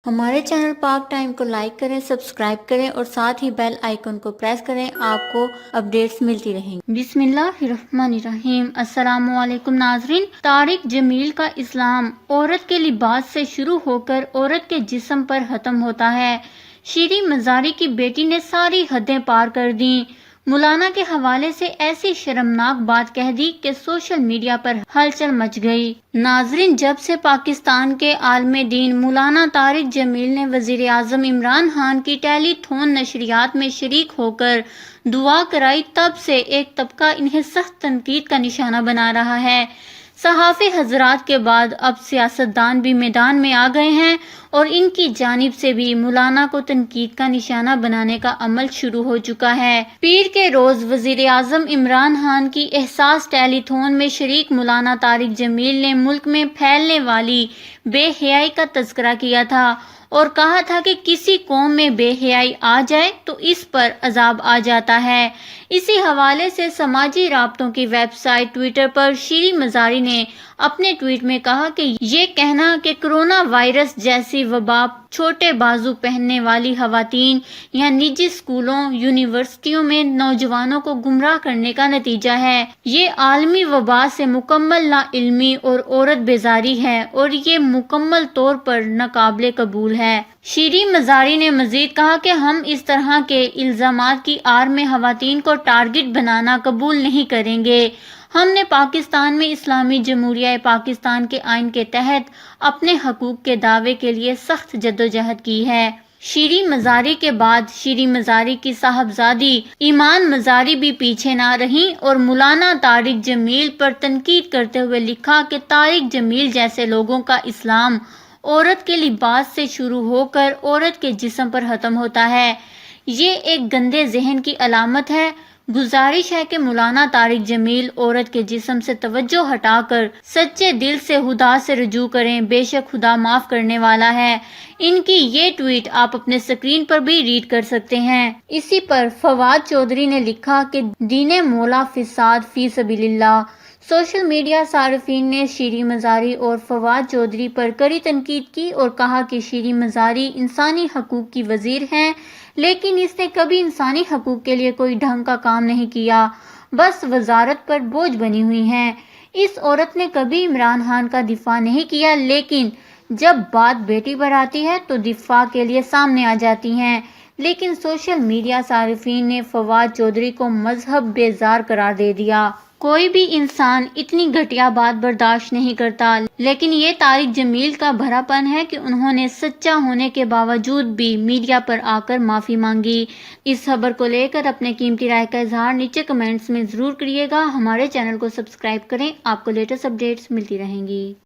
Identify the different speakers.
Speaker 1: ہمارے چینل پاک ٹائم کو لائک کریں، سبسکرائب کریں اور ساتھ ہی بیل آئیکن کو پریس کریں، آپ کو اپڈیٹس ملتی رہیں گی۔ بسم اللہ الرحمن الرحیم۔ السلام علیکم ناظرین۔ طارق جمیل کا اسلام عورت کے لباس سے شروع ہو کر عورت کے جسم پر ختم ہوتا ہے۔ شیریں مزاری کی بیٹی نے ساری حدیں پار کر دیں۔ مولانا کے حوالے سے ایسی شرمناک بات کہہ دی کہ سوشل میڈیا پر ہلچل مچ گئی۔ ناظرین، جب سے پاکستان کے عالم دین مولانا طارق جمیل نے وزیر اعظم عمران خان کی ٹیلی تھون نشریات میں شریک ہو کر دعا کرائی، تب سے ایک طبقہ انہیں سخت تنقید کا نشانہ بنا رہا ہے۔ صحافی حضرات کے بعد اب سیاستدان بھی میدان میں آ گئے ہیں اور ان کی جانب سے بھی مولانا کو تنقید کا نشانہ بنانے کا عمل شروع ہو چکا ہے۔ پیر کے روز وزیر اعظم عمران خان کی احساس ٹیلی تھون میں شریک مولانا طارق جمیل نے ملک میں پھیلنے والی بے حیائی کا تذکرہ کیا تھا اور کہا تھا کہ کسی قوم میں بے حیائی آ جائے تو اس پر عذاب آ جاتا ہے۔ اسی حوالے سے سماجی رابطوں کی ویب سائٹ ٹویٹر پر شیریں مزاری نے اپنے ٹویٹ میں کہا کہ یہ کہنا کہ کرونا وائرس جیسی وبا چھوٹے بازو پہننے والی خواتین یا نجی اسکولوں یونیورسٹیوں میں نوجوانوں کو گمراہ کرنے کا نتیجہ ہے، یہ عالمی وبا سے مکمل نا علمی اور عورت بیزاری ہے اور یہ مکمل طور پر ناقابل قبول ہے۔ شیریں مزاری نے مزید کہا کہ ہم اس طرح کے الزامات کی آڑ میں خواتین کو ٹارگٹ بنانا قبول نہیں کریں گے۔ ہم نے پاکستان میں اسلامی جمہوریہ پاکستان کے آئین کے تحت اپنے حقوق کے دعوے کے لیے سخت جدوجہد کی ہے۔ شیریں مزاری کے بعد شیریں مزاری کی صاحبزادی ایمان مزاری بھی پیچھے نہ رہیں اور مولانا طارق جمیل پر تنقید کرتے ہوئے لکھا کہ طارق جمیل جیسے لوگوں کا اسلام عورت کے لباس سے شروع ہو کر عورت کے جسم پر ختم ہوتا ہے، یہ ایک گندے ذہن کی علامت ہے۔ گزارش ہے کہ مولانا طارق جمیل عورت کے جسم سے توجہ ہٹا کر سچے دل سے خدا سے رجوع کریں، بے شک خدا معاف کرنے والا ہے۔ ان کی یہ ٹویٹ آپ اپنے اسکرین پر بھی ریڈ کر سکتے ہیں۔ اسی پر فواد چودھری نے لکھا کہ دین مولا فساد فی سبیل اللہ۔ سوشل میڈیا صارفین نے شیریں مزاری اور فواد چودھری پر کڑی تنقید کی اور کہا کہ شیریں مزاری انسانی حقوق کی وزیر ہیں، لیکن اس نے کبھی انسانی حقوق کے لیے کوئی ڈھنگ کا کام نہیں کیا، بس وزارت پر بوجھ بنی ہوئی ہیں۔ اس عورت نے کبھی عمران خان کا دفاع نہیں کیا، لیکن جب بات بیٹی پر آتی ہے تو دفاع کے لیے سامنے آ جاتی ہیں۔ لیکن سوشل میڈیا صارفین نے فواد چودھری کو مذہب بیزار قرار دے دیا۔ کوئی بھی انسان اتنی گھٹیا بات برداشت نہیں کرتا، لیکن یہ طارق جمیل کا بھرا پن ہے کہ انہوں نے سچا ہونے کے باوجود بھی میڈیا پر آ کر معافی مانگی۔ اس خبر کو لے کر اپنے قیمتی رائے کا اظہار نیچے کمنٹس میں ضرور کریے گا۔ ہمارے چینل کو سبسکرائب کریں، آپ کو لیٹسٹ اپڈیٹس ملتی رہیں گی۔